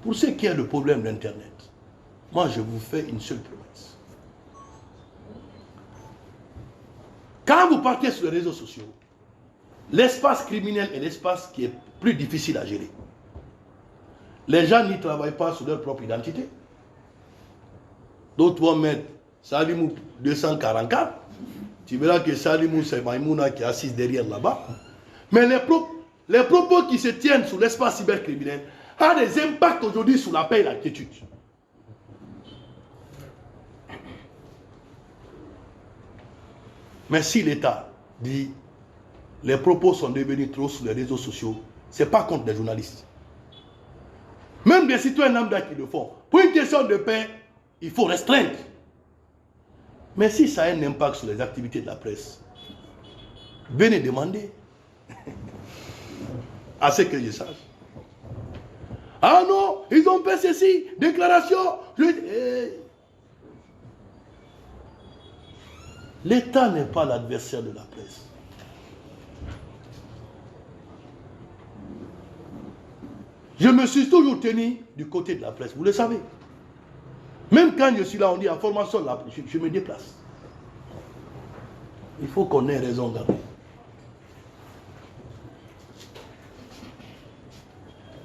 Pour ce qui est le problème d'Internet, moi je vous fais une seule promesse. Quand vous partez sur les réseaux sociaux, l'espace criminel est l'espace qui est plus difficile à gérer. Les gens n'y travaillent pas sur leur propre identité. D'autres vont mettre Salimou 244. Tu verras que Salimou, c'est Maïmouna qui est assise derrière là-bas. Mais les propos qui se tiennent sur l'espace cybercriminel ont des impacts aujourd'hui sur la paix et la quiétude. Mais si l'État dit les propos sont devenus trop sur les réseaux sociaux, ce n'est pas contre les journalistes. Même des citoyens lambda qui le font. Pour une question de paix, il faut restreindre. Mais si ça a un impact sur les activités de la presse, venez demander. À ce que je sache. Ah non, ils ont fait ceci, déclaration. L'État n'est pas l'adversaire de la presse. Je me suis toujours tenu du côté de la presse, vous le savez. Même quand je suis là, on dit en formation, je me déplace. Il faut qu'on ait raison garder.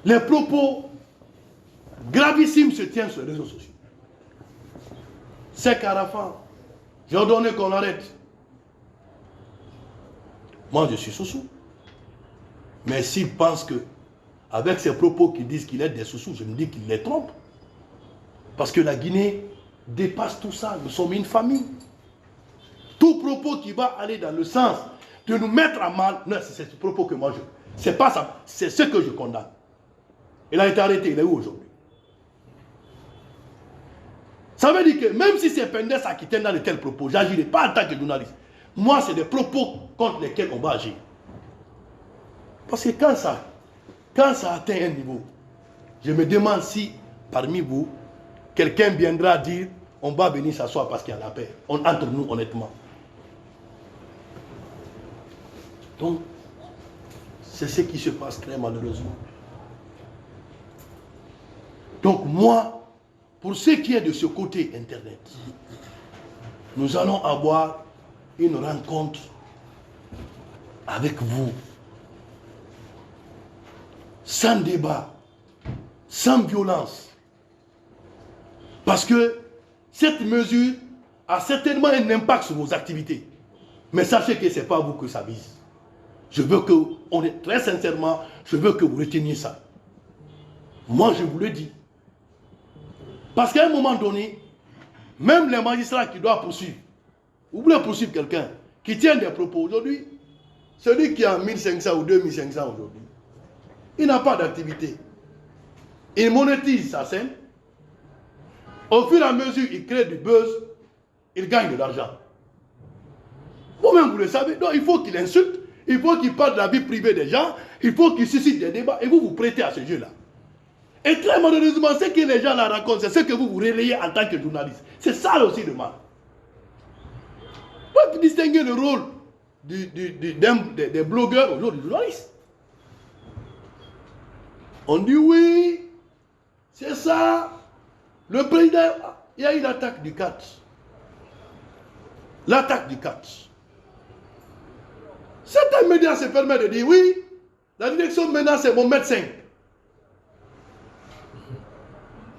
Les propos gravissimes se tiennent sur les réseaux sociaux. C'est qu'à la fin, j'ai ordonné qu'on arrête. Moi, je suis sous-sous. Mais s'ils pensent que, avec ces propos qui disent qu'il est des sous-sous, je me dis qu'il les trompe. Parce que la Guinée dépasse tout ça. Nous sommes une famille. Tout propos qui va aller dans le sens de nous mettre à mal, non, c'est ce propos que moi je... C'est pas ça, c'est ce que je condamne. Il a été arrêté, il est où aujourd'hui? Ça veut dire que même si c'est Pendes qui tient dans de tels propos, j'agirai pas en tant que journaliste. Moi, c'est des propos contre lesquels on va agir. Parce que quand ça atteint un niveau, je me demande si, parmi vous, quelqu'un viendra dire, on va venir s'asseoir parce qu'il y a la paix. Entre nous, honnêtement. Donc, c'est ce qui se passe très malheureusement. Donc moi, pour ce qui est de ce côté Internet, nous allons avoir une rencontre avec vous, sans débat, sans violence. Parce que cette mesure a certainement un impact sur vos activités. Mais sachez que ce n'est pas vous que ça vise. Je veux que, très sincèrement, je veux que vous reteniez ça. Moi, je vous le dis. Parce qu'à un moment donné, même les magistrats qui doivent poursuivre, vous voulez poursuivre quelqu'un qui tient des propos aujourd'hui, celui qui a 1500 ou 2500 aujourd'hui, il n'a pas d'activité. Il monétise sa scène. Au fur et à mesure, il crée du buzz, il gagne de l'argent. Vous-même, vous le savez. Donc, il faut qu'il insulte, il faut qu'il parle de la vie privée des gens, il faut qu'il suscite des débats, et vous vous prêtez à ce jeu-là. Et très malheureusement, ce que les gens la racontent, c'est ce que vous vous relayez en tant que journaliste. C'est ça aussi le mal. Vous distinguez le rôle des blogueurs au jour du journaliste. On dit oui, c'est ça. Le président, il y a eu l'attaque du 4. L'attaque du 4. Certains médias se permettent de dire oui, la direction maintenant c'est mon médecin.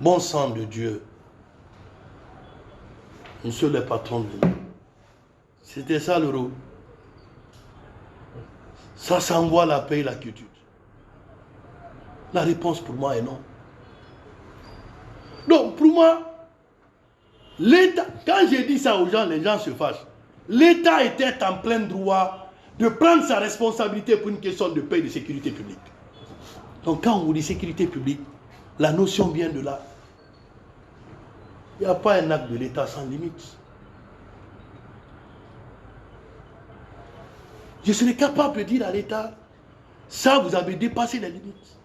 Bon sang de Dieu, monsieur le patron de nous, c'était ça le rôle. Ça s'envoie la paix et la quiétude. La réponse pour moi est non. Donc pour moi, l'État, quand j'ai dit ça aux gens, les gens se fâchent. L'État était en plein droit de prendre sa responsabilité pour une question de paix et de sécurité publique. Donc quand on vous dit sécurité publique, la notion vient de là. Il n'y a pas un acte de l'État sans limite. Je serais capable de dire à l'État, ça vous avez dépassé les limites.